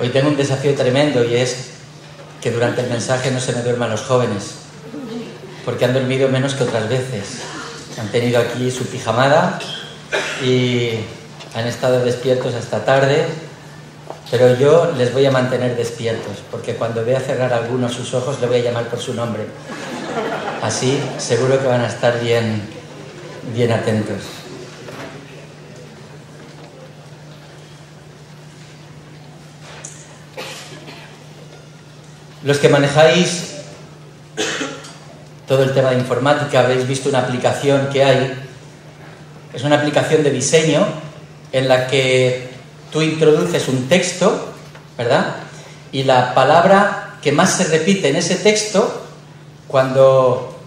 Hoy tengo un desafío tremendo y es que durante el mensaje no se me duerman los jóvenes, porque han dormido menos que otras veces. Han tenido aquí su pijamada y han estado despiertos hasta tarde, pero yo les voy a mantener despiertos, porque cuando vea cerrar alguno sus ojos le voy a llamar por su nombre. Así seguro que van a estar bien atentos. Los que manejáis todo el tema de informática, habréis visto una aplicación que hay. Es una aplicación de diseño en la que tú introduces un texto, ¿verdad? Y la palabra que más se repite en ese texto, cuando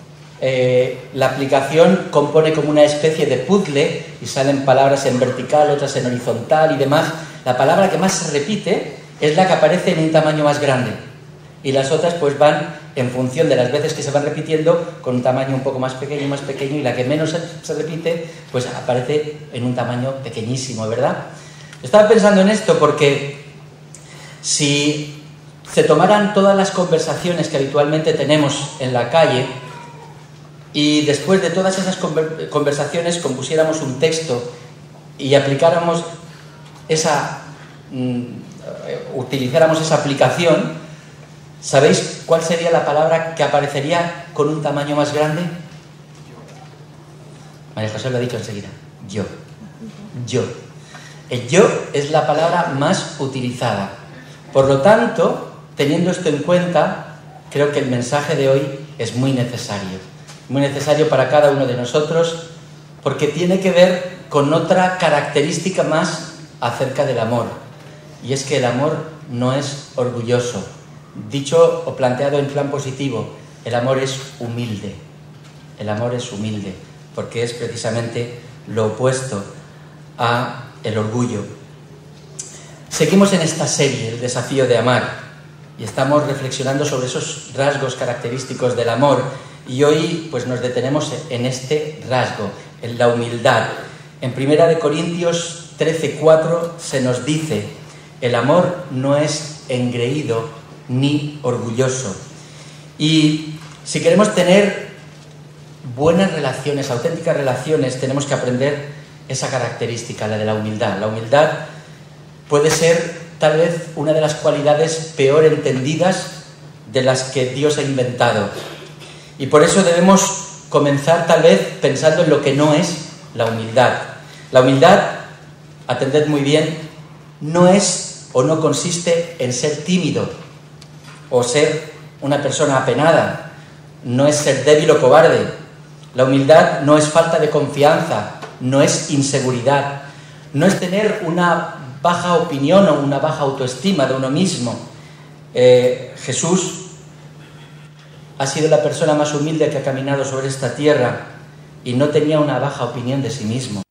la aplicación compone como una especie de puzzle y salen palabras en vertical, otras en horizontal y demás, la palabra que más se repite es la que aparece en un tamaño más grande. Y las otras pues van en función de las veces que se van repitiendo con un tamaño un poco más pequeño, y la que menos se repite pues aparece en un tamaño pequeñísimo, ¿verdad? Estaba pensando en esto porque si se tomaran todas las conversaciones que habitualmente tenemos en la calle y después de todas esas conversaciones compusiéramos un texto y aplicáramos utilizáramos esa aplicación, ¿sabéis cuál sería la palabra que aparecería con un tamaño más grande? María José lo ha dicho enseguida. Yo. El yo es la palabra más utilizada. Por lo tanto, teniendo esto en cuenta, creo que el mensaje de hoy es muy necesario. Muy necesario para cada uno de nosotros, porque tiene que ver con otra característica más acerca del amor. Y es que el amor no es orgulloso. Dicho o planteado en plan positivo, el amor es humilde. El amor es humilde, porque es precisamente lo opuesto a el orgullo. Seguimos en esta serie, El desafío de amar, y estamos reflexionando sobre esos rasgos característicos del amor, y hoy pues nos detenemos en este rasgo, en la humildad. En 1 Corintios 13:4 se nos dice: el amor no es engreído ni orgulloso. Y si queremos tener buenas relaciones, auténticas relaciones, tenemos que aprender esa característica, la de la humildad. La humildad puede ser tal vez una de las cualidades peor entendidas de las que Dios ha inventado. Y por eso debemos comenzar tal vez pensando en lo que no es la humildad. La humildad, atended muy bien, no es o no consiste en ser tímido o ser una persona apenada, no es ser débil o cobarde. La humildad no es falta de confianza, no es inseguridad, no es tener una baja opinión o una baja autoestima de uno mismo. Jesús ha sido la persona más humilde que ha caminado sobre esta tierra y no tenía una baja opinión de sí mismo.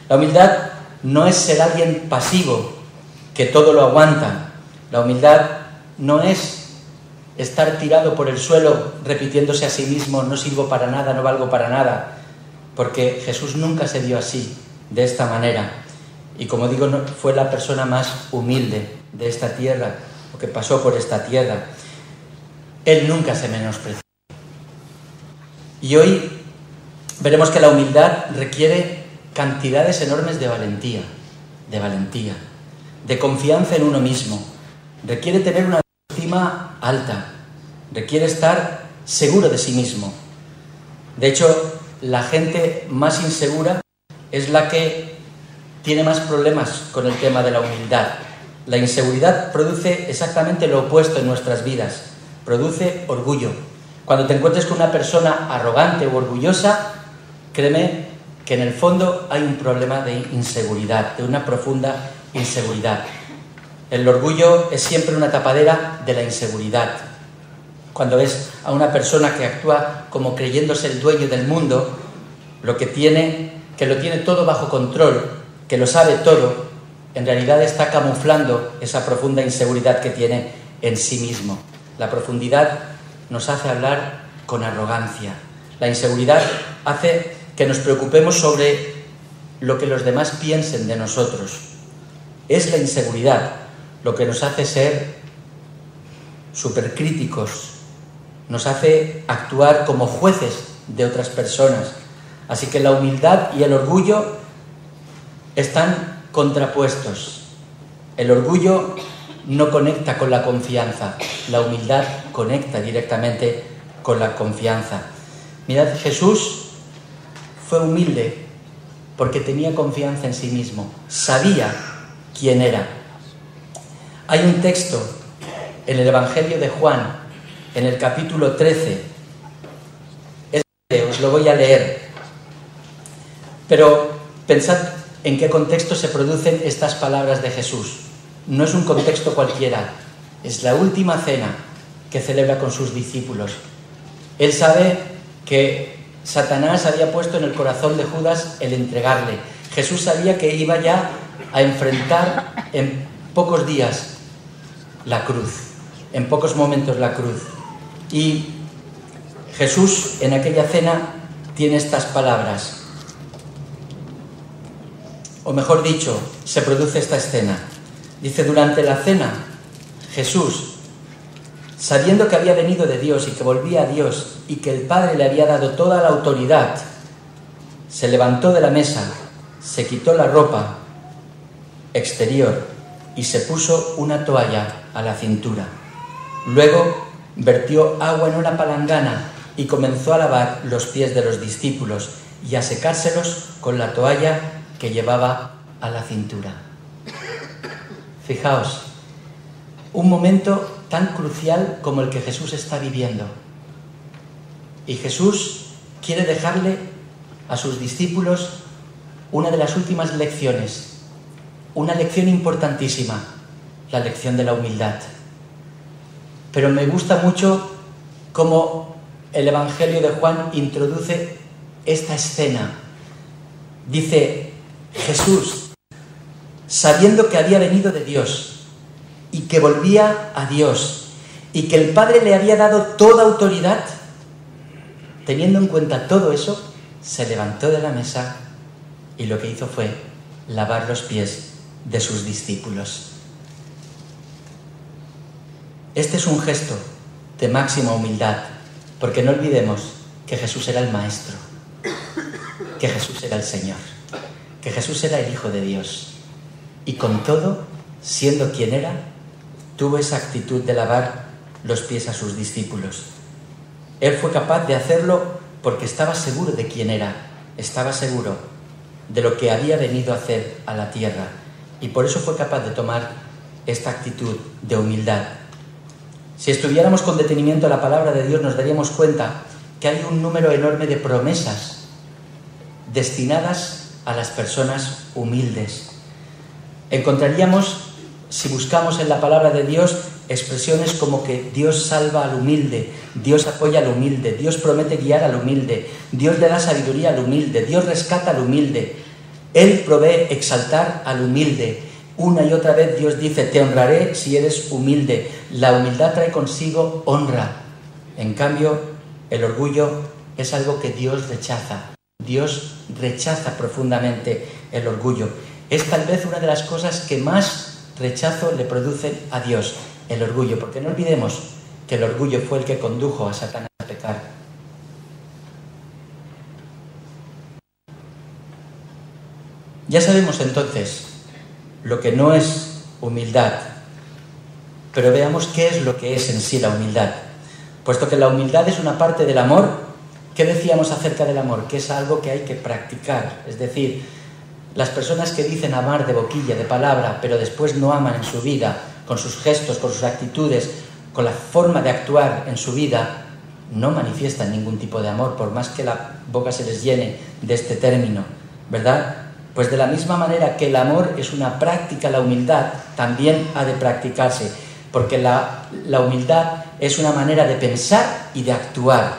La humildad no es ser alguien pasivo que todo lo aguanta. La humildad no es estar tirado por el suelo repitiéndose a sí mismo: no sirvo para nada, no valgo para nada, porque Jesús nunca se dio así, de esta manera. Y como digo, fue la persona más humilde de esta tierra, o que pasó por esta tierra. Él nunca se menospreció. Y hoy veremos que la humildad requiere cantidades enormes de valentía, de confianza en uno mismo. Requiere tener una autoestima alta, requiere estar seguro de sí mismo. De hecho, la gente más insegura es la que tiene más problemas con el tema de la humildad. La inseguridad produce exactamente lo opuesto en nuestras vidas, produce orgullo. Cuando te encuentres con una persona arrogante o orgullosa, créeme que en el fondo hay un problema de inseguridad, de una profunda inseguridad. El orgullo es siempre una tapadera de la inseguridad. Cuando ves a una persona que actúa como creyéndose el dueño del mundo, que lo tiene todo bajo control, que lo sabe todo, en realidad está camuflando esa profunda inseguridad que tiene en sí mismo. La profundidad nos hace hablar con arrogancia. La inseguridad hace que nos preocupemos sobre lo que los demás piensen de nosotros. Es la inseguridad lo que nos hace ser supercríticos, nos hace actuar como jueces de otras personas. Así que la humildad y el orgullo están contrapuestos. El orgullo no conecta con la confianza, la humildad conecta directamente con la confianza. Mirad, Jesús fue humilde porque tenía confianza en sí mismo, sabía quién era. Hay un texto en el Evangelio de Juan, en el capítulo 13, os lo voy a leer, pero pensad en qué contexto se producen estas palabras de Jesús. No es un contexto cualquiera, es la última cena que celebra con sus discípulos. Él sabe que Satanás había puesto en el corazón de Judas el entregarle. Jesús sabía que iba ya a enfrentar en pocos días la cruz, en pocos momentos la cruz. Y Jesús en aquella cena tiene estas palabras, o mejor dicho, se produce esta escena. Dice: durante la cena, Jesús, sabiendo que había venido de Dios y que volvía a Dios y que el Padre le había dado toda la autoridad, se levantó de la mesa, se quitó la ropa exterior y se puso una toalla a la cintura. Luego vertió agua en una palangana y comenzó a lavar los pies de los discípulos y a secárselos con la toalla que llevaba a la cintura. Fijaos, un momento tan crucial como el que Jesús está viviendo. Y Jesús quiere dejarle a sus discípulos una de las últimas lecciones, una lección importantísima, la lección de la humildad. Pero me gusta mucho cómo el Evangelio de Juan introduce esta escena. Dice: Jesús, sabiendo que había venido de Dios y que volvía a Dios y que el Padre le había dado toda autoridad, teniendo en cuenta todo eso, se levantó de la mesa y lo que hizo fue lavar los pies de sus discípulos. Este es un gesto de máxima humildad, porque no olvidemos que Jesús era el Maestro, que Jesús era el Señor, que Jesús era el Hijo de Dios. Y con todo, siendo quien era, tuvo esa actitud de lavar los pies a sus discípulos. Él fue capaz de hacerlo porque estaba seguro de quién era, estaba seguro de lo que había venido a hacer a la tierra, y por eso fue capaz de tomar esta actitud de humildad. Si estudiáramos con detenimiento la palabra de Dios, nos daríamos cuenta que hay un número enorme de promesas destinadas a las personas humildes. Encontraríamos, si buscamos en la palabra de Dios, expresiones como que Dios salva al humilde, Dios apoya al humilde, Dios promete guiar al humilde, Dios le da sabiduría al humilde, Dios rescata al humilde, Él provee exaltar al humilde. Una y otra vez Dios dice: te honraré si eres humilde. La humildad trae consigo honra. En cambio, el orgullo es algo que Dios rechaza. Dios rechaza profundamente el orgullo. Es tal vez una de las cosas que más rechazo le producen a Dios, el orgullo, porque no olvidemos que el orgullo fue el que condujo a Satanás a pecar. Ya sabemos entonces lo que no es humildad, pero veamos qué es lo que es en sí la humildad. Puesto que la humildad es una parte del amor, ¿qué decíamos acerca del amor? Que es algo que hay que practicar. Es decir, las personas que dicen amar de boquilla, de palabra, pero después no aman en su vida, con sus gestos, con sus actitudes, con la forma de actuar en su vida, no manifiestan ningún tipo de amor, por más que la boca se les llene de este término, ¿verdad? Pues de la misma manera que el amor es una práctica, la humildad también ha de practicarse, porque la humildad es una manera de pensar y de actuar.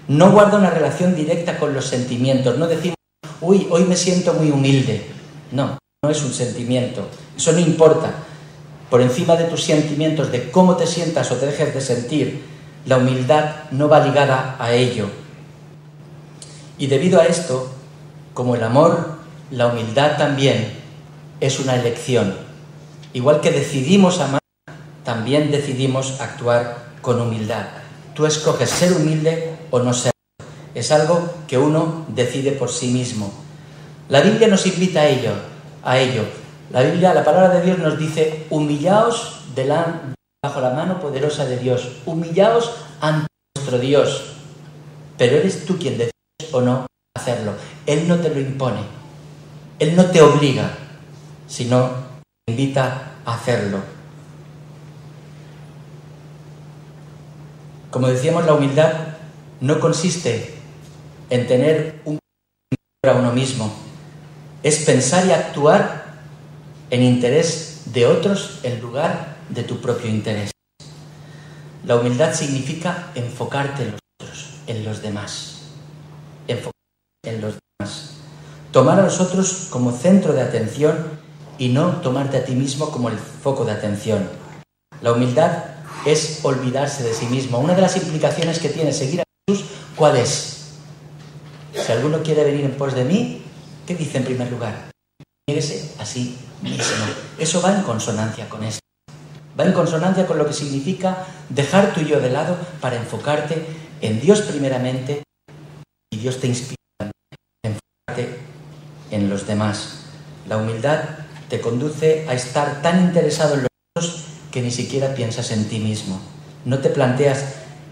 No guarda una relación directa con los sentimientos, no decimos: uy, hoy me siento muy humilde. No, no es un sentimiento, eso no importa. Por encima de tus sentimientos, de cómo te sientas o te dejes de sentir, la humildad no va ligada a ello. Y debido a esto, como el amor, la humildad también es una elección. igual que decidimos amar, también decidimos actuar con humildad. Tú escoges ser humilde o no serlo. Es algo que uno decide por sí mismo. La Biblia nos invita a ello. La palabra de Dios nos dice: humillaos bajo la mano poderosa de Dios, humillaos ante vuestro Dios. Pero eres tú quien decides o no hacerlo. Él no te lo impone, Él no te obliga, sino te invita a hacerlo. Como decíamos, la humildad no consiste en tener un para uno mismo, es pensar y actuar en interés de otros en lugar de tu propio interés. La humildad significa enfocarte en los otros, en los demás. Enfocarte en los demás. Tomar a los otros como centro de atención y no tomarte a ti mismo como el foco de atención. La humildad es olvidarse de sí mismo. Una de las implicaciones que tiene seguir a Jesús, ¿cuál es? Si alguno quiere venir en pos de mí, ¿qué dice en primer lugar? Niéguese a sí mismo. Eso va en consonancia con esto. Va en consonancia con lo que significa dejar tu yo de lado para enfocarte en Dios primeramente, y Dios te inspira a enfocarte en los demás. La humildad te conduce a estar tan interesado en los otros que ni siquiera piensas en ti mismo. No te planteas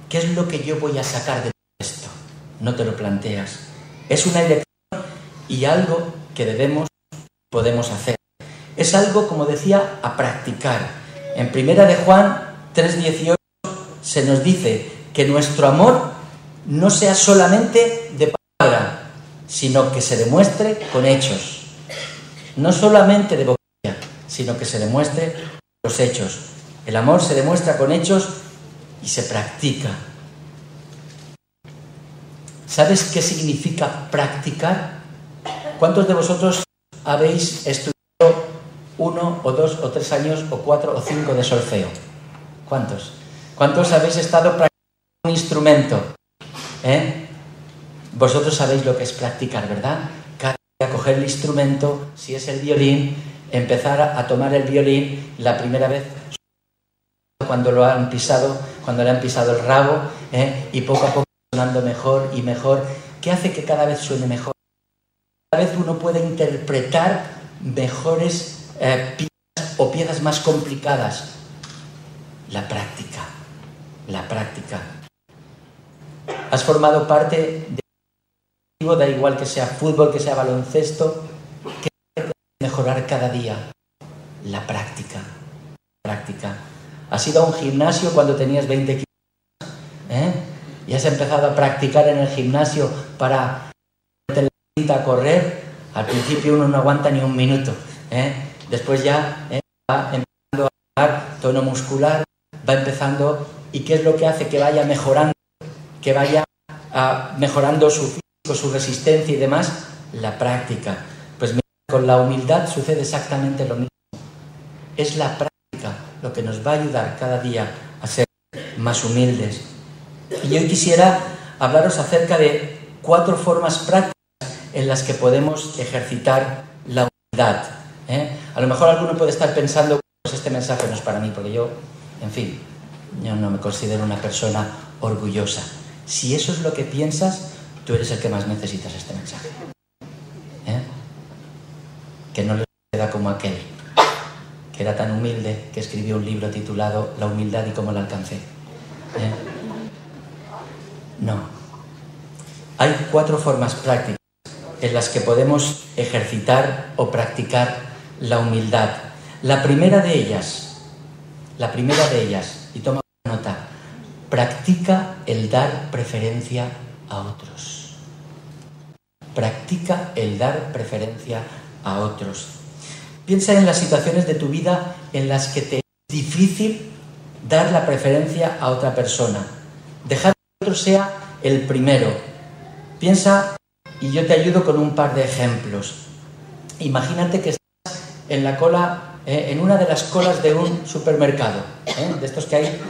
¿qué es lo que yo voy a sacar de esto? No te lo planteas. Es una elección y algo que podemos hacer. Es algo, como decía, a practicar. En 1 de Juan 3:18 se nos dice que nuestro amor no sea solamente de palabra, sino que se demuestre con hechos. No solamente de boca, sino que se demuestre con los hechos. El amor se demuestra con hechos y se practica. ¿Sabes qué significa practicar? ¿Cuántos de vosotros habéis estudiado 1 o 2 o 3 años o 4 o 5 de solfeo? ¿Cuántos? ¿Cuántos habéis estado practicando un instrumento? Vosotros sabéis lo que es practicar, ¿verdad? Cada día coger el instrumento, si es el violín, empezar a tomar el violín la primera vez cuando le han pisado el rabo, y poco a poco sonando mejor y mejor. ¿Qué hace que cada vez suene mejor? Cada vez uno puede interpretar mejores piezas o piezas más complicadas. La práctica. Has formado parte de da igual que sea fútbol, que sea baloncesto, que mejorar cada día. La práctica. Has ido a un gimnasio cuando tenías 20 kilos, y has empezado a practicar en el gimnasio para a correr. Al principio uno no aguanta ni un minuto, después ya va empezando a ganar tono muscular, va empezando, ¿y qué es lo que hace que vaya mejorando? Que vaya mejorando su físico, su resistencia y demás. La práctica. Pues mira, con la humildad sucede exactamente lo mismo. Es la práctica lo que nos va a ayudar cada día a ser más humildes. Y hoy quisiera hablaros acerca de 4 formas prácticas en las que podemos ejercitar la humildad. A lo mejor alguno puede estar pensando, pues este mensaje no es para mí, porque yo no me considero una persona orgullosa. Si eso es lo que piensas, tú eres el que más necesitas este mensaje. Que no les queda como aquel, que era tan humilde, que escribió un libro titulado La humildad y cómo la alcancé. No. Hay 4 formas prácticas en las que podemos ejercitar o practicar la humildad. La primera de ellas, y toma nota, practica el dar preferencia a otros. Practica el dar preferencia a otros. Piensa en las situaciones de tu vida en las que te es difícil dar la preferencia a otra persona. Dejar que otro sea el primero. Piensa, y yo te ayudo con un par de ejemplos. Imagínate que estás en la cola, en una de las colas de un supermercado, de estos que hay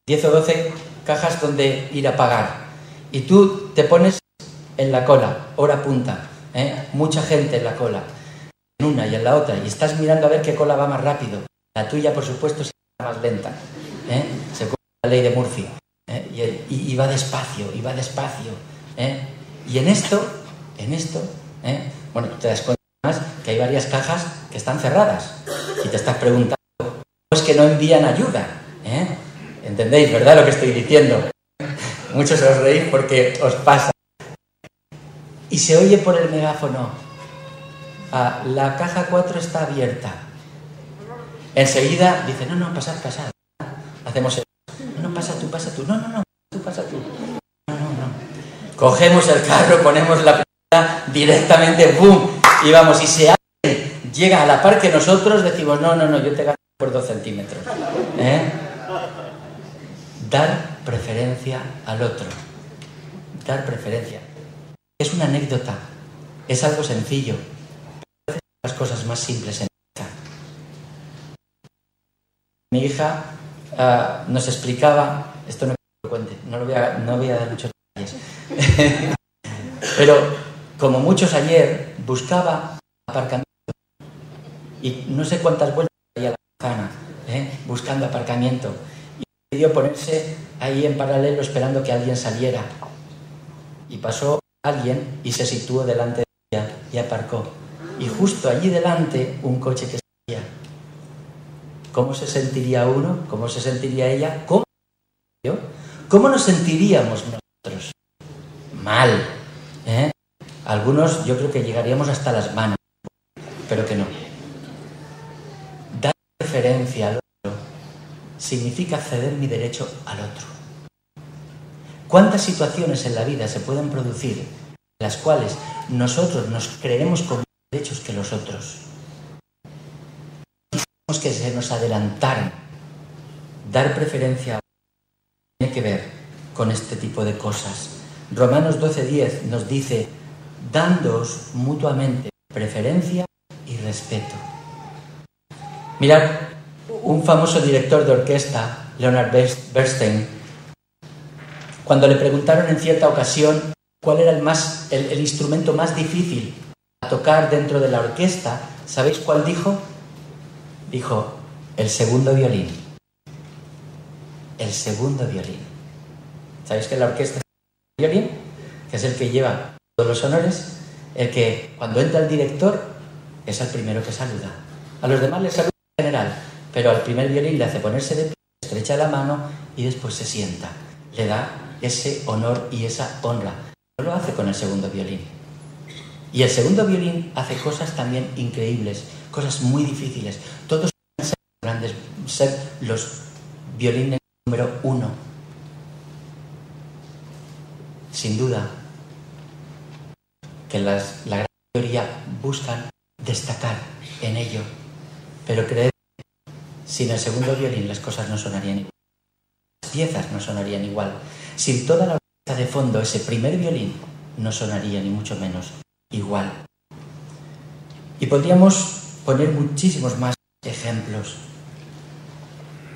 10 o 12 cajas donde ir a pagar. Y tú te pones en la cola, hora punta, mucha gente en la cola, en una y en la otra, y estás mirando a ver qué cola va más rápido. La tuya, por supuesto, es más lenta. Se cumple la ley de Murphy. Y va despacio, y va despacio. Y en esto, bueno, te das cuenta más que hay varias cajas que están cerradas. Y te estás preguntando, ¿cómo es que no envían ayuda? ¿Entendéis, verdad, lo que estoy diciendo? Muchos os reís porque os pasa. Y se oye por el megáfono, la caja 4 está abierta. Enseguida dice, no, pasad. Hacemos el... No, pasa tú. No, tú pasa tú. No. Cogemos el carro, ponemos la primera directamente, ¡boom! Y vamos, y si alguien llega a la par que nosotros, decimos, no, yo te gano por 2 centímetros. Dar preferencia al otro. Dar preferencia. Es una anécdota, es algo sencillo. Pero las cosas más simples en casa. Mi hija nos explicaba, esto no lo cuente, no voy a dar muchos detalles, pero como muchos ayer, buscaba aparcamiento y no sé cuántas vueltas había a la manzana, buscando aparcamiento, y decidió ponerse ahí en paralelo esperando que alguien saliera, y pasó alguien y se situó delante de ella y aparcó, y justo allí delante un coche que salía. ¿Cómo se sentiría uno? ¿Cómo se sentiría ella? ¿Cómo nos sentiríamos nosotros? Mal. Algunos yo creo que llegaríamos hasta las manos, pero que no. Dar preferencia al otro significa ceder mi derecho al otro. ¿Cuántas situaciones en la vida se pueden producir en las cuales nosotros nos creemos con más derechos que los otros? Quisiéramos que se nos adelantaran. Dar preferencia tiene que ver con este tipo de cosas. Romanos 12:10 nos dice, dándoos mutuamente preferencia y respeto. Mirad, un famoso director de orquesta, Leonard Bernstein, cuando le preguntaron en cierta ocasión cuál era el instrumento más difícil a tocar dentro de la orquesta, ¿sabéis cuál dijo? Dijo, el segundo violín. El segundo violín. ¿Sabéis que la orquesta es el violín? Que es el que lleva todos los honores, el que cuando entra el director es el primero que saluda. A los demás les saluda en general, pero al primer violín le hace ponerse de pie, estrecha la mano y después se sienta. Le da ese honor y esa honra. No lo hace con el segundo violín. Y el segundo violín hace cosas también increíbles, cosas muy difíciles. Todos pueden ser grandes, ser los violines número 1. Sin duda que la gran mayoría buscan destacar en ello, pero creed, sin el segundo violín las cosas no sonarían igual, las piezas no sonarían igual, sin toda la orquesta de fondo ese primer violín no sonaría ni mucho menos igual. Y podríamos poner muchísimos más ejemplos,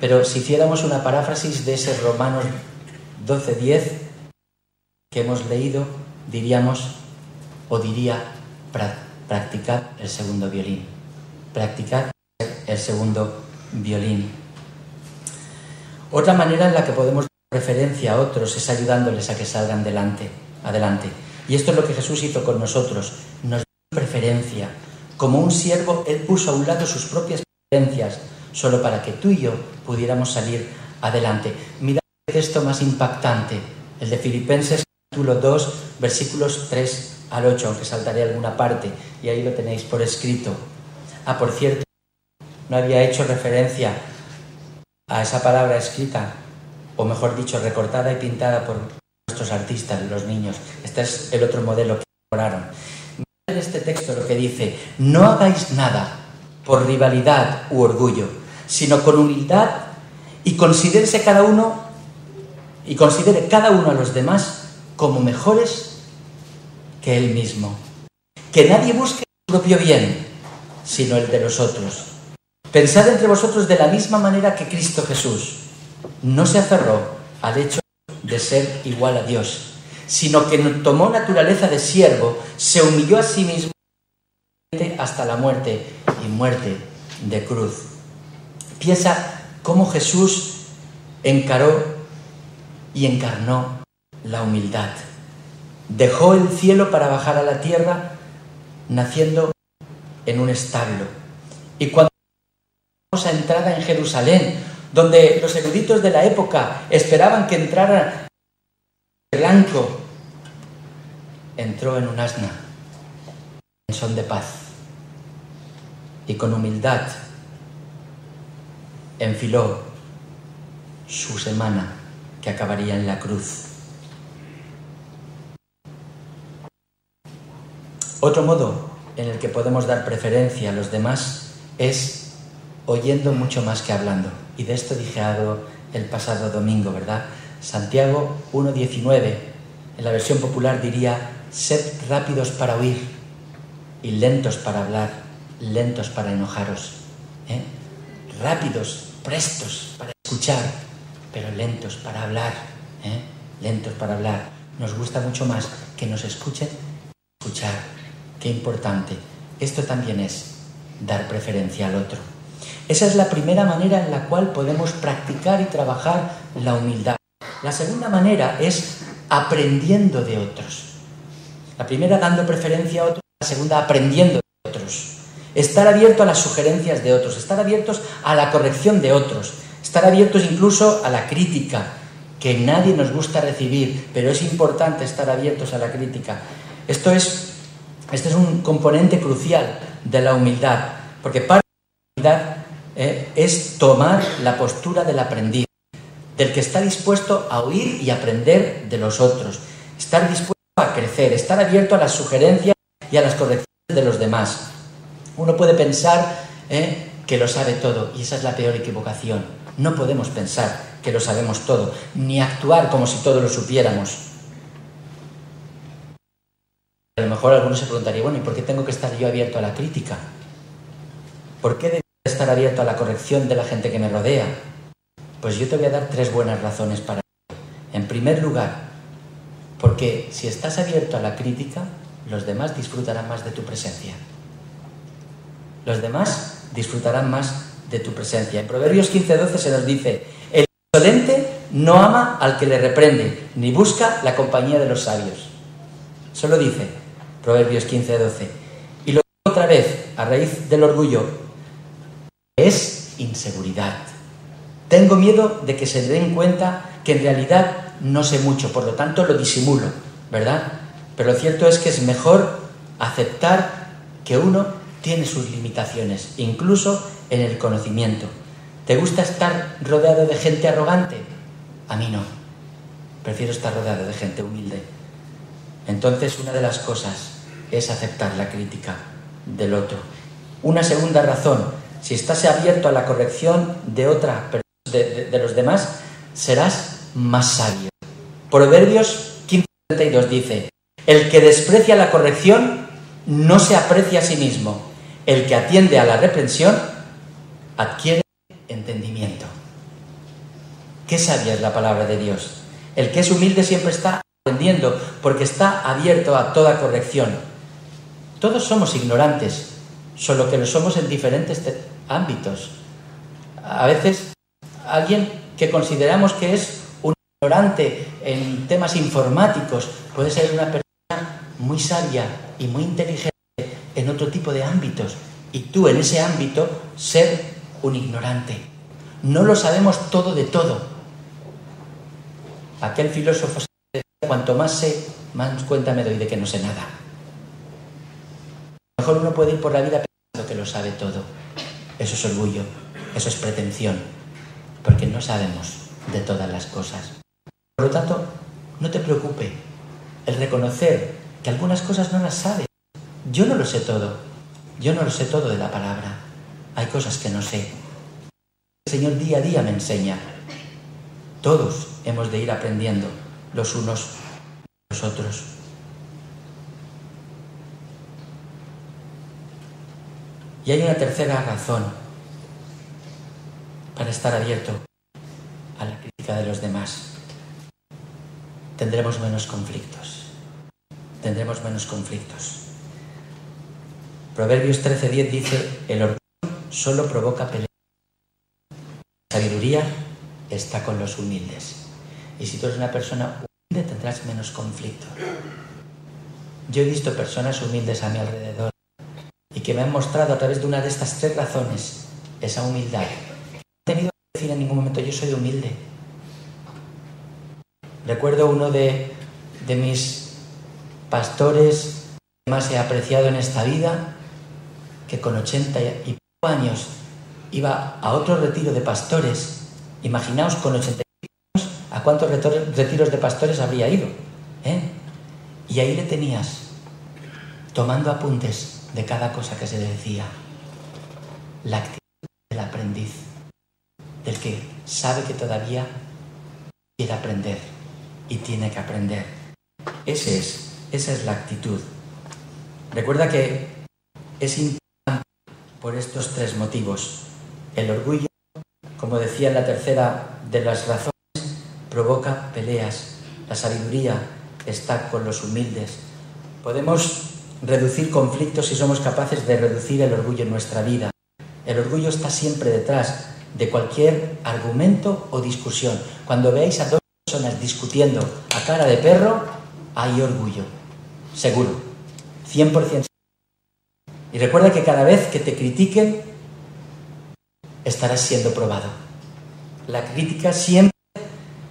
pero si hiciéramos una paráfrasis de ese Romanos 12:10 que hemos leído, diríamos, o diría, practicad el segundo violín. Practicad el segundo violín. Otra manera en la que podemos dar referencia a otros es ayudándoles a que salgan adelante. Y esto es lo que Jesús hizo con nosotros. Nos dio preferencia. Como un siervo, Él puso a un lado sus propias preferencias, solo para que tú y yo pudiéramos salir adelante. Mirad el texto más impactante, el de Filipenses capítulo 2, versículos 3 al 8, aunque saltaré alguna parte, y ahí lo tenéis por escrito. Por cierto, no había hecho referencia a esa palabra escrita, o mejor dicho, recortada y pintada por nuestros artistas, los niños. Este es el otro modelo que elaboraron. Mirad este texto lo que dice: no hagáis nada por rivalidad u orgullo, sino con humildad, y considere cada uno a los demás como mejores que él mismo. Que nadie busque su propio bien, sino el de los otros. Pensad entre vosotros de la misma manera que Cristo Jesús no se aferró al hecho de ser igual a Dios, sino que tomó naturaleza de siervo, se humilló a sí mismo hasta la muerte y muerte de cruz. Piensa cómo Jesús encaró y encarnó la humildad. Dejó el cielo para bajar a la tierra, naciendo en un establo. Y cuando la entrada en Jerusalén, donde los eruditos de la época esperaban que entrara blanco, entró en un asna, en son de paz, y con humildad enfiló su semana que acabaría en la cruz. Otro modo en el que podemos dar preferencia a los demás es oyendo mucho más que hablando. Y de esto dije algo el pasado domingo, ¿verdad? Santiago 1:19, en la versión popular diría: sed rápidos para oír y lentos para hablar, lentos para enojaros. Rápidos, prestos para escuchar, pero lentos para hablar. Lentos para hablar. Nos gusta mucho más que nos escuchen, escuchar. Qué importante. Esto también es dar preferencia al otro. Esa es la primera manera en la cual podemos practicar y trabajar la humildad. La segunda manera es aprendiendo de otros. La primera dando preferencia a otros, la segunda aprendiendo de otros. Estar abierto a las sugerencias de otros, estar abiertos a la corrección de otros, estar abiertos incluso a la crítica, que nadie nos gusta recibir, pero es importante estar abiertos a la crítica. Este es un componente crucial de la humildad, porque parte de la humildad es tomar la postura del aprendiz, del que está dispuesto a oír y aprender de los otros, estar dispuesto a crecer, estar abierto a las sugerencias y a las correcciones de los demás. Uno puede pensar que lo sabe todo, y esa es la peor equivocación. No podemos pensar que lo sabemos todo, ni actuar como si todo lo supiéramos. A lo mejor alguno se preguntaría, bueno, ¿y por qué tengo que estar yo abierto a la crítica? ¿Por qué debo estar abierto a la corrección de la gente que me rodea? Pues yo te voy a dar 3 buenas razones para ello. En primer lugar, porque si estás abierto a la crítica, los demás disfrutarán más de tu presencia. Los demás disfrutarán más de tu presencia. En Proverbios 15:12 se nos dice: el insolente no ama al que le reprende, ni busca la compañía de los sabios. Eso lo dice Proverbios 15:12. Y lo digo otra vez, a raíz del orgullo, es inseguridad. Tengo miedo de que se den cuenta que en realidad no sé mucho, por lo tanto lo disimulo, ¿verdad? Pero lo cierto es que es mejor aceptar que uno tiene sus limitaciones, incluso en el conocimiento. ¿Te gusta estar rodeado de gente arrogante? A mí no. Prefiero estar rodeado de gente humilde. Entonces, una de las cosas es aceptar la crítica del otro. Una segunda razón: si estás abierto a la corrección de de los demás, serás más sabio. Proverbios 15:32 dice: el que desprecia la corrección no se aprecia a sí mismo. El que atiende a la reprensión adquiere entendimiento. Qué sabia es la palabra de Dios. El que es humilde siempre está aprendiendo, porque está abierto a toda corrección. Todos somos ignorantes, solo que lo somos en diferentes ámbitos. A veces alguien que consideramos que es un ignorante en temas informáticos puede ser una persona muy sabia y muy inteligente en otro tipo de ámbitos, y tú en ese ámbito ser un ignorante. No lo sabemos todo de todo. Aquel filósofo decía: cuanto más sé, más cuenta me doy de que no sé nada. A lo mejor uno puede ir por la vida pensando que lo sabe todo. Eso es orgullo, eso es pretensión, porque no sabemos de todas las cosas. Por lo tanto, no te preocupe el reconocer que algunas cosas no las sabes. Yo no lo sé todo. Yo no lo sé todo de la palabra. Hay cosas que no sé. El Señor día a día me enseña. Todos hemos de ir aprendiendo los unos de los otros. Y hay una tercera razón para estar abierto a la crítica de los demás. Tendremos menos conflictos. Tendremos menos conflictos. Proverbios 13:10 dice: el orgullo solo provoca pelea, La sabiduría está con los humildes. Y si tú eres una persona humilde, tendrás menos conflicto. Yo he visto personas humildes a mi alrededor y que me han mostrado a través de una de estas 3 razones esa humildad. No he tenido que decir en ningún momento yo soy humilde. Recuerdo uno de mis pastores que más he apreciado en esta vida, que con 80 y pico años iba a otro retiro de pastores. Imaginaos con 80 años a cuántos retiros de pastores habría ido, y ahí le tenías tomando apuntes de cada cosa que se decía. La actitud del aprendiz, del que sabe que todavía quiere aprender y tiene que aprender. Esa es la actitud. Recuerda que es importante por estos 3 motivos. El orgullo, como decía en la tercera de las razones, provoca peleas. La sabiduría está con los humildes. Podemos reducir conflictos si somos capaces de reducir el orgullo en nuestra vida. El orgullo está siempre detrás de cualquier argumento o discusión. Cuando veáis a 2 personas discutiendo a cara de perro, hay orgullo. Seguro. 100%. Y recuerda que cada vez que te critiquen, estarás siendo probado. La crítica siempre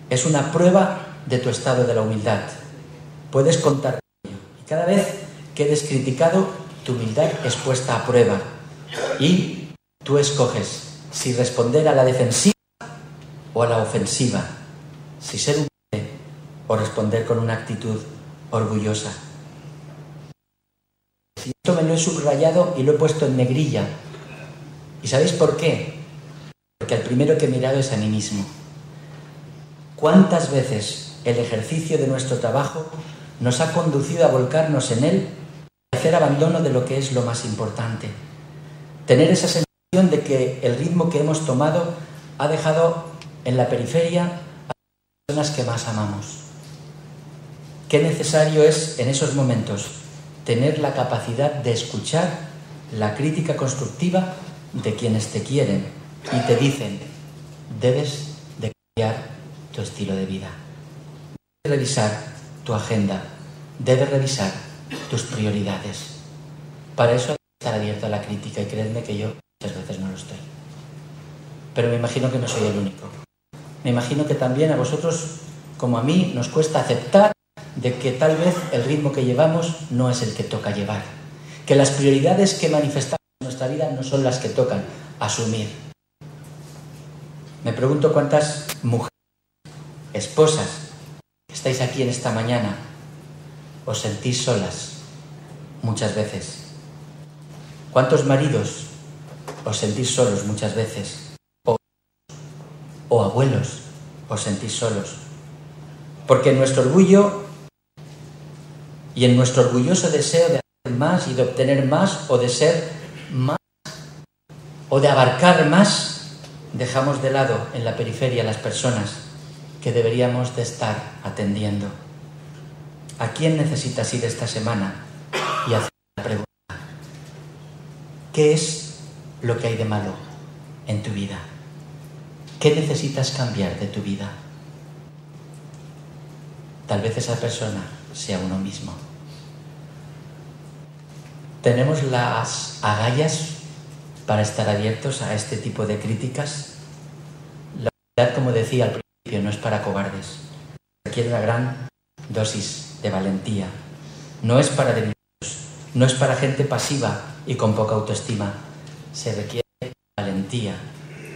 es una prueba de tu estado de la humildad. Puedes contar con ello. Y cada vez que eres criticado, tu humildad es puesta a prueba. Y tú escoges si responder a la defensiva o a la ofensiva. Si ser humilde o responder con una actitud orgullosa. Si esto me lo he subrayado y lo he puesto en negrilla. ¿Y sabéis por qué? Porque al primero que he mirado es a mí mismo. ¿Cuántas veces el ejercicio de nuestro trabajo nos ha conducido a volcarnos en él y hacer abandono de lo que es lo más importante? Tener esa sensación de que el ritmo que hemos tomado ha dejado en la periferia a las personas que más amamos. Qué necesario es en esos momentos tener la capacidad de escuchar la crítica constructiva de quienes te quieren y te dicen, debes de cambiar tu estilo de vida. Debes revisar tu agenda, debes revisar tus prioridades. Para eso hay que estar abierto a la crítica y creedme que yo muchas veces no lo estoy. Pero me imagino que no soy el único. Me imagino que también a vosotros, como a mí, nos cuesta aceptar de que tal vez el ritmo que llevamos no es el que toca llevar. Que las prioridades que manifestamos en nuestra vida no son las que tocan asumir. Me pregunto cuántas mujeres, esposas, que estáis aquí en esta mañana, os sentís solas muchas veces. ¿Cuántos maridos os sentís solos muchas veces? O abuelos, os sentís solos. Porque en nuestro orgullo y en nuestro orgulloso deseo de hacer más y de obtener más o de ser más o de abarcar más, dejamos de lado en la periferia a las personas que deberíamos de estar atendiendo. ¿A quién necesitas ir esta semana? Y hacer la pregunta, ¿qué es lo que hay de malo en tu vida? ¿Qué necesitas cambiar de tu vida? Tal vez esa persona sea uno mismo. ¿Tenemos las agallas para estar abiertos a este tipo de críticas? La humildad, como decía al principio, no es para cobardes. Requiere una gran dosis de valentía. No es para debilitados, no es para gente pasiva y con poca autoestima. Se requiere valentía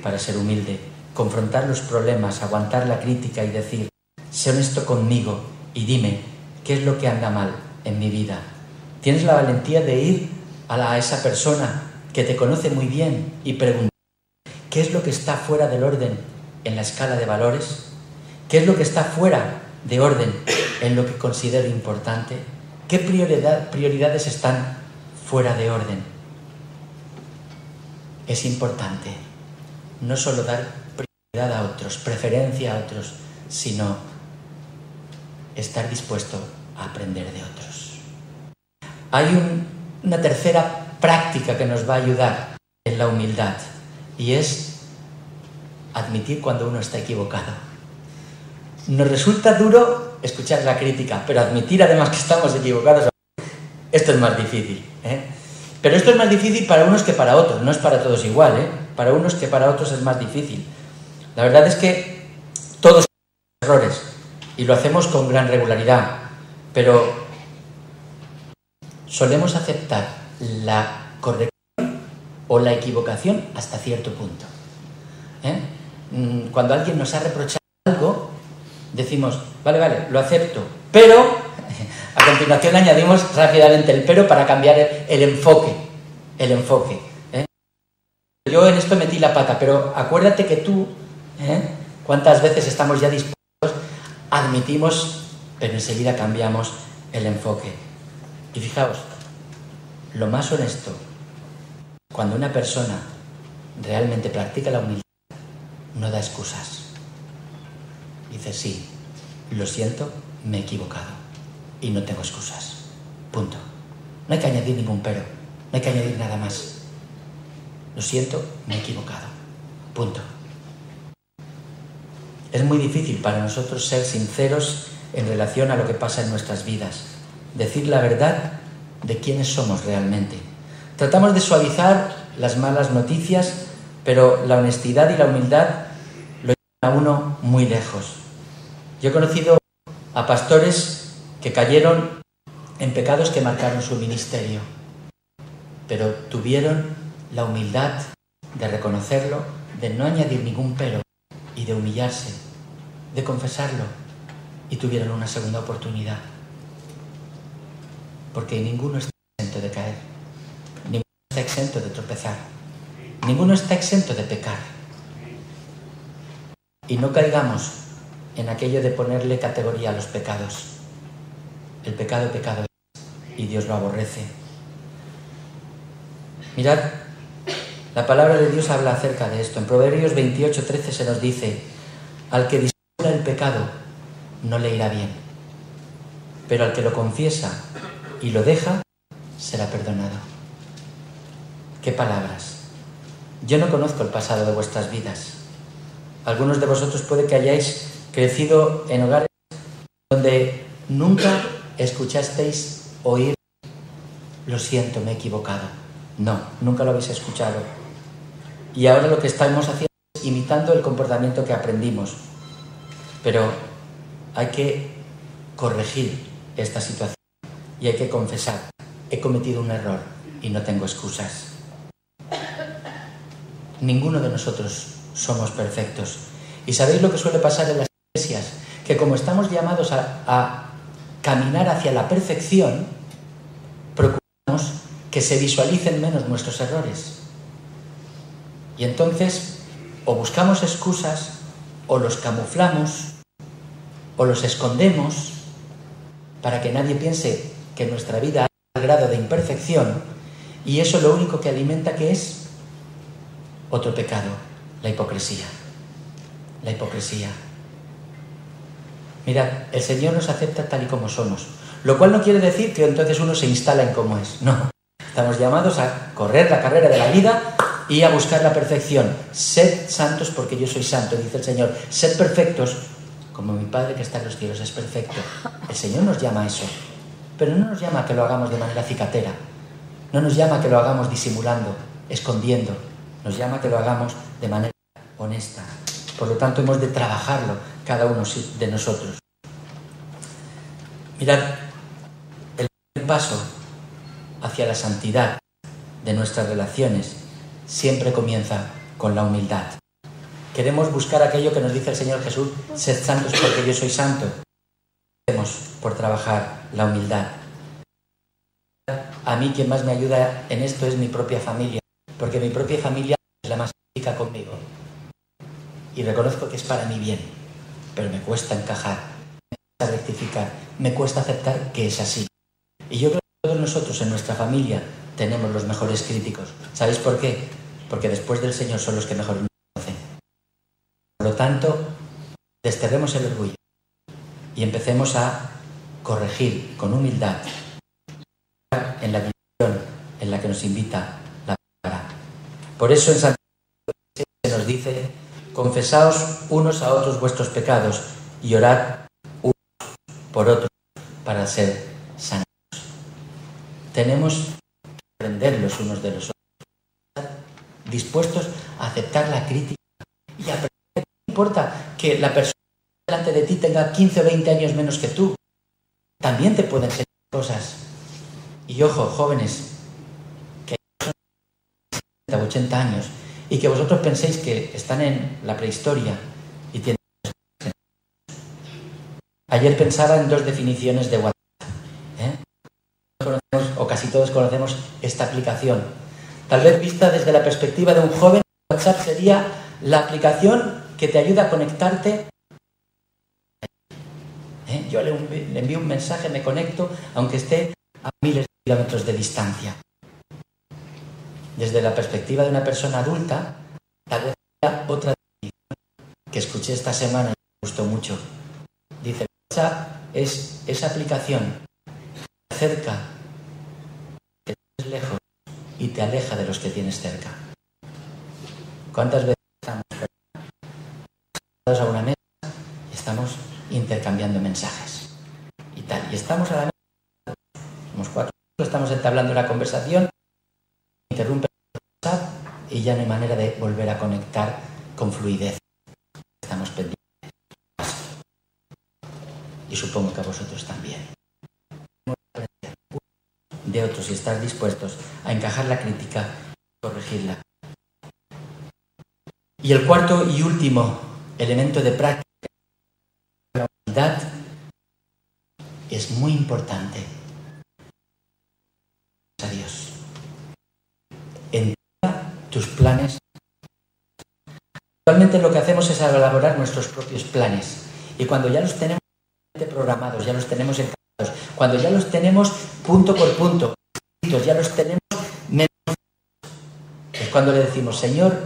para ser humilde, confrontar los problemas, aguantar la crítica y decir, sé honesto conmigo y dime qué es lo que anda mal en mi vida. Tienes la valentía de ir a esa persona que te conoce muy bien y preguntar, ¿qué es lo que está fuera del orden en la escala de valores? ¿Qué es lo que está fuera de orden en lo que considero importante? ¿Qué prioridades están fuera de orden? Es importante no solo dar prioridad a otros, preferencia a otros, sino estar dispuesto a aprender de otros. Hay una tercera práctica que nos va a ayudar en la humildad y es admitir cuando uno está equivocado. Nos resulta duro escuchar la crítica, pero admitir además que estamos equivocados, esto es más difícil, ¿eh? Pero esto es más difícil para unos que para otros, no es para todos igual, ¿eh? Para unos que para otros es más difícil. La verdad es que todos tenemos errores y lo hacemos con gran regularidad, pero solemos aceptar la corrección o la equivocación hasta cierto punto, ¿eh? Cuando alguien nos ha reprochado algo, decimos, vale, lo acepto, pero a continuación añadimos rápidamente el pero para cambiar el enfoque, ¿eh? Yo en esto metí la pata, pero acuérdate que tú, ¿cuántas veces estamos ya dispuestos, admitimos, pero enseguida cambiamos el enfoque? Y fijaos, lo más honesto, cuando una persona realmente practica la humildad, no da excusas. Dice, sí, lo siento, me he equivocado y no tengo excusas. Punto. No hay que añadir ningún pero, no hay que añadir nada más. Lo siento, me he equivocado. Punto. Es muy difícil para nosotros ser sinceros en relación a lo que pasa en nuestras vidas. Decir la verdad de quiénes somos realmente. Tratamos de suavizar las malas noticias, pero la honestidad y la humildad lo llevan a uno muy lejos. Yo he conocido a pastores que cayeron en pecados que marcaron su ministerio, pero tuvieron la humildad de reconocerlo, de no añadir ningún pero y de humillarse, de confesarlo, y tuvieron una segunda oportunidad. Porque ninguno está exento de caer, ninguno está exento de tropezar, ninguno está exento de pecar. Y no caigamos en aquello de ponerle categoría a los pecados. El pecado es, y Dios lo aborrece. Mirad, la palabra de Dios habla acerca de esto. En Proverbios 28:13 se nos dice, al que disimula el pecado no le irá bien, pero al que lo confiesa y lo deja, será perdonado. ¿Qué palabras? Yo no conozco el pasado de vuestras vidas. Algunos de vosotros puede que hayáis crecido en hogares donde nunca escuchasteis oír, lo siento, me he equivocado. No, nunca lo habéis escuchado. Y ahora lo que estamos haciendo es imitando el comportamiento que aprendimos. Pero hay que corregir esta situación y hay que confesar, he cometido un error y no tengo excusas. Ninguno de nosotros somos perfectos. ¿Y sabéis lo que suele pasar en las iglesias? Que como estamos llamados a caminar hacia la perfección, procuramos que se visualicen menos nuestros errores. Y entonces, o buscamos excusas, o los camuflamos, o los escondemos, para que nadie piense que nuestra vida ha al grado de imperfección, y eso lo único que alimenta, ¿qué es? Otro pecado, la hipocresía. La hipocresía. Mirad, el Señor nos acepta tal y como somos, lo cual no quiere decir que entonces uno se instala en cómo es. No, estamos llamados a correr la carrera de la vida y a buscar la perfección. Sed santos porque yo soy santo, dice el Señor. Sed perfectos como mi Padre que está en los cielos es perfecto. El Señor nos llama a eso, pero no nos llama a que lo hagamos de manera cicatera, no nos llama a que lo hagamos disimulando, escondiendo, nos llama a que lo hagamos de manera honesta. Por lo tanto, hemos de trabajarlo cada uno de nosotros. Mirad, el primer paso hacia la santidad de nuestras relaciones siempre comienza con la humildad. Queremos buscar aquello que nos dice el Señor Jesús, sed santos porque yo soy santo. Hacemos por trabajar la humildad. A mí quien más me ayuda en esto es mi propia familia, porque mi propia familia es la más crítica conmigo. Y reconozco que es para mi bien, pero me cuesta encajar, me cuesta rectificar, me cuesta aceptar que es así. Y yo creo que todos nosotros en nuestra familia tenemos los mejores críticos. ¿Sabéis por qué? Porque después del Señor son los que mejor nos conocen. Por lo tanto, desterremos el orgullo y empecemos a corregir con humildad en la dirección en la que nos invita la palabra. Por eso en Santiago se nos dice confesaos unos a otros vuestros pecados y orad unos por otros para ser sanados. Tenemos que aprender los unos de los otros, dispuestos a aceptar la crítica y aprender. No importa que la persona delante de ti tenga 15 o 20 años menos que tú, también te pueden enseñar cosas. Y ojo, jóvenes, que son 70 o 80 años y que vosotros penséis que están en la prehistoria y tienen... Ayer pensaba en 2 definiciones de WhatsApp. O casi todos conocemos esta aplicación. Tal vez vista desde la perspectiva de un joven, WhatsApp sería la aplicación que te ayuda a conectarte. Yo le envío un mensaje, me conecto, aunque esté a miles de kilómetros de distancia. Desde la perspectiva de una persona adulta, tal vez haya otra definición que escuché esta semana y me gustó mucho. Dice, WhatsApp es esa aplicación que te acerca de los que tienes lejos y te aleja de los que tienes cerca. ¿Cuántas veces estamos sentados a una mesa y estamos intercambiando mensajes y tal? Y estamos a la mesa, somos 4, estamos entablando una conversación, interrumpe el WhatsApp y ya no hay manera de volver a conectar con fluidez. Estamos pendientes. Y supongo que a vosotros también. De otros y estar dispuestos a encajar la crítica y corregirla. Y el cuarto y último elemento de práctica de la humildad es muy importante. A Dios. Entrega tus planes. Actualmente lo que hacemos es elaborar nuestros propios planes. Y cuando ya los tenemos programados, ya los tenemos encajados, cuando ya los tenemos punto por punto, ya los tenemos menos, es cuando le decimos, Señor,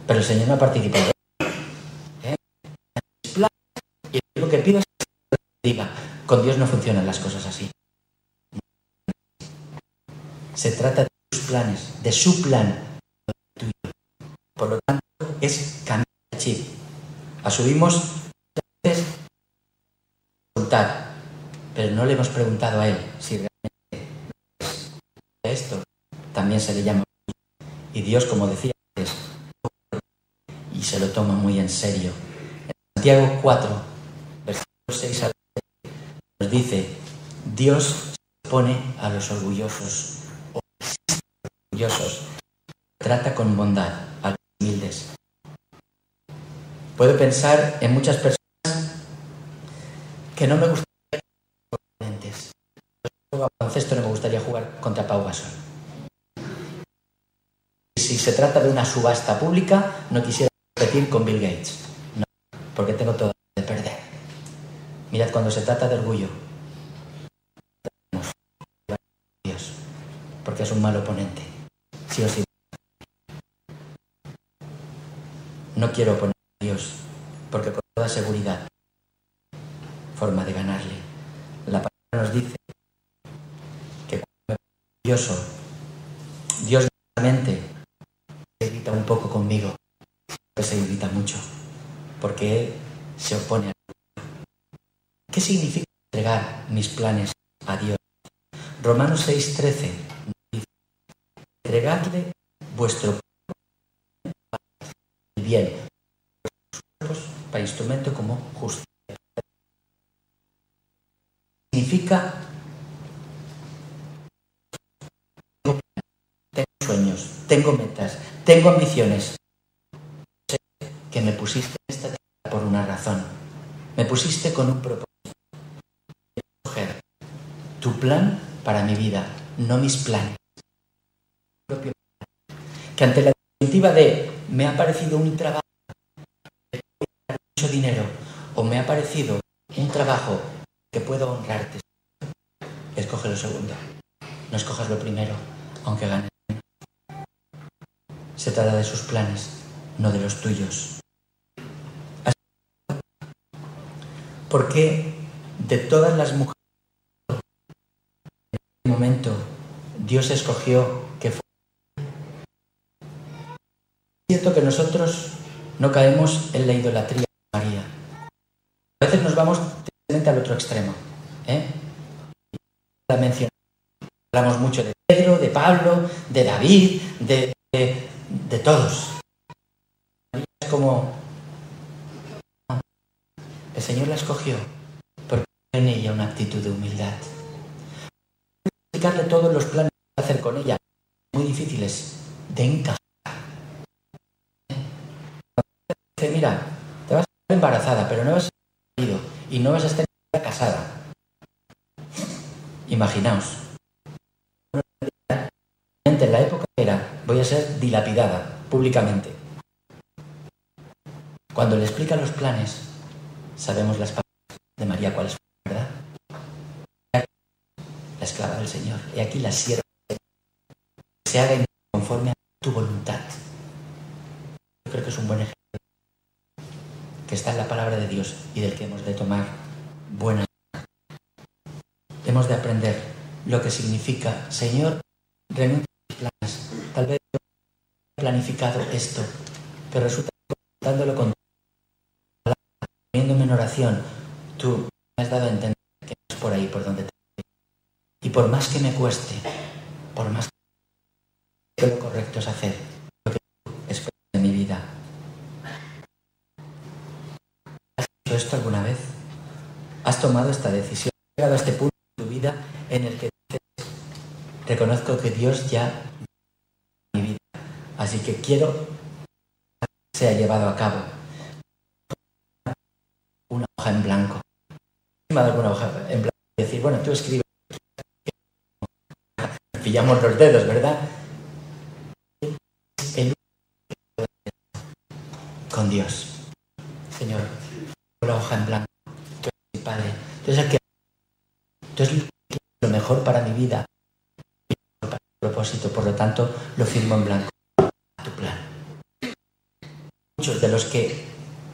pero el Señor no ha participado. Y lo que pido es que diga, con Dios no funcionan las cosas así. Se trata de sus planes, de su plan, no del tuyo. Por lo tanto, es cambiar el chip. Asumimos voluntad, pero no le hemos preguntado a él si realmente esto también se le llama. Y Dios, como decía antes, y se lo toma muy en serio. En Santiago 4, versículos 6 al 7, nos dice, Dios se opone a los orgullosos, trata con bondad a los humildes. Puedo pensar en muchas personas que no me gustaría jugar con oponentes. A baloncesto no me gustaría jugar contra Pau Gasol. Si se trata de una subasta pública, no quisiera competir con Bill Gates. No, porque tengo todo de perder. Mirad, cuando se trata de orgullo, Dios, porque es un mal oponente. Sí o sí. No quiero oponer a Dios, porque con toda seguridad, forma de ganarle. La palabra nos dice que cuando me pongo orgulloso, Dios realmente se irrita un poco conmigo, pero se irrita mucho, porque Él se opone a Dios. ¿Qué significa entregar mis planes a Dios? Romanos 6:13 dice, entregadle vuestro bien, para instrumento como justicia. Significa tengo sueños, tengo metas, tengo ambiciones. Sé que me pusiste en esta tierra por una razón. Me pusiste con un propósito. Escoger tu plan para mi vida, no mis planes. Que ante la disyuntiva de me ha parecido un trabajo que puede ganar mucho dinero o me ha parecido un trabajo que puedo honrarte, escoge lo segundo. No escojas lo primero, aunque ganes. Se trata de sus planes, no de los tuyos. ¿Por qué de todas las mujeres en este momento Dios escogió que fuera cierto que nosotros no caemos en la idolatría de María. A veces nos vamos directamente al otro extremo. La mencionamos. Hablamos mucho de Pedro, de Pablo, de David, de todos. María es como... El Señor la escogió porque hay en ella una actitud de humildad. Explicarle todos los planes que va a hacer con ella, muy difíciles de encajar. Dice, mira, te vas a estar embarazada, pero no vas a estar marido y no vas a estar casada. Imaginaos. En la época era, voy a ser dilapidada públicamente. Cuando le explica los planes, sabemos las palabras de María cuáles fueron, ¿verdad? La esclava del Señor. He aquí la sierva. Se haga conforme a tu voluntad. Yo creo que es un buen ejemplo que está en la palabra de Dios y del que hemos de tomar buena. Hemos de aprender lo que significa, Señor, renuncia a mis planes. Tal vez yo he planificado esto, pero resulta que contándolo con poniéndome en oración, tú me has dado a entender que no es por ahí por donde te voy. Y por más que me cueste, por más que lo correcto es hacer lo que tú esperas de mi vida. ¿Has hecho esto alguna vez? ¿Has tomado esta decisión? ¿Has llegado a este punto en tu vida en el que dices, reconozco que Dios ya mi vida, así que quiero que sea llevado a cabo? Una hoja en blanco. Encima de alguna hoja en blanco y decir, bueno, tú escribes. Pillamos los dedos, ¿verdad? El con Dios. Señor, la hoja en blanco. Tú eres mi Padre. Tú eres lo mejor para mi vida. Para mi propósito. Por lo tanto, lo firmo en blanco. A tu plan. Muchos de los que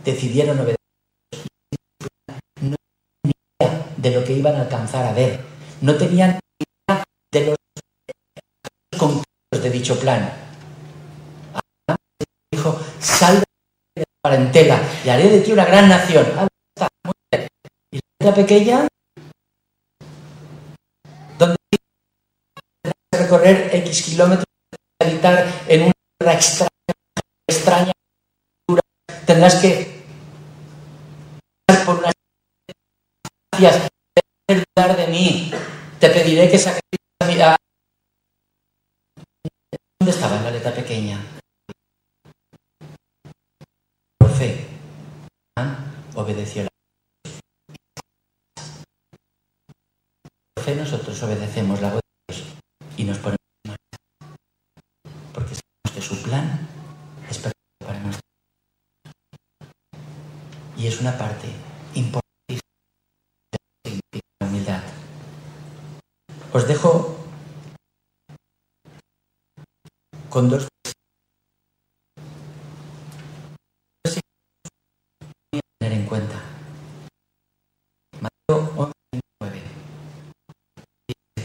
decidieron obedecer no tenían ni idea de lo que iban a alcanzar a ver. No tenían ni idea de los concretos de dicho plan. Abraham dijo, sal de la parentela y haré de ti una gran nación. Ah, está, muy bien. Y la pequeña, donde tendrás que recorrer X kilómetros, habitar en una tierra extraña, tendrás que pasar por unas gracias, dudar de mí, te pediré que sacrifiques a ¿Dónde estaba en la letra pequeña? Por fe, obedeció la Por fe nosotros obedecemos la voz de Dios y nos ponemos en marcha. Porque sabemos que su plan es perfecto para nosotros. Y es una parte importantísima de la humildad. Os dejo con dos versículos que tener en cuenta. Mateo 11:9. Dice,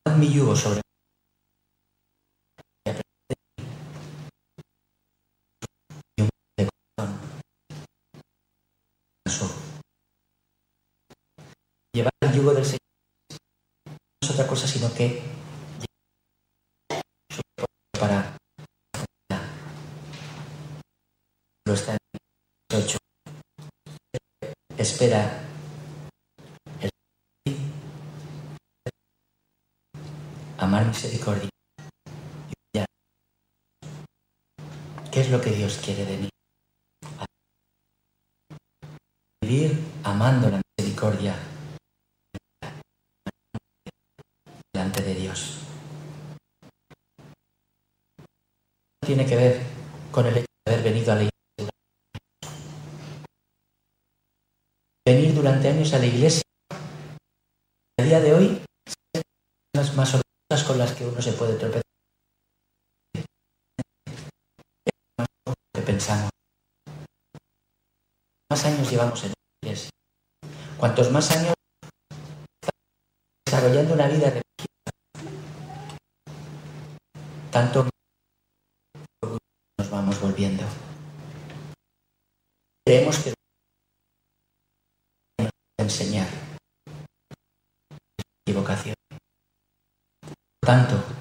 tomad mi yugo sobre y aprended de mí, y humilde de corazón. Llevar el yugo del Señor no es otra cosa sino que para lo está en 8. Espera el amar misericordia y humillar. ¿Qué es lo que Dios quiere de mí? Vivir amando la misericordia delante de Dios. Tiene que ver con el hecho de haber venido a la iglesia. Venir durante años a la iglesia, a día de hoy, son las más orgullosas con las que uno se puede tropezar. Es lo que pensamos. Más años llevamos en la iglesia. Cuantos más años estamos desarrollando una vida religiosa, tanto nos vamos. estamos volviendo. Creemos que nos enseñar equivocación. Por tanto,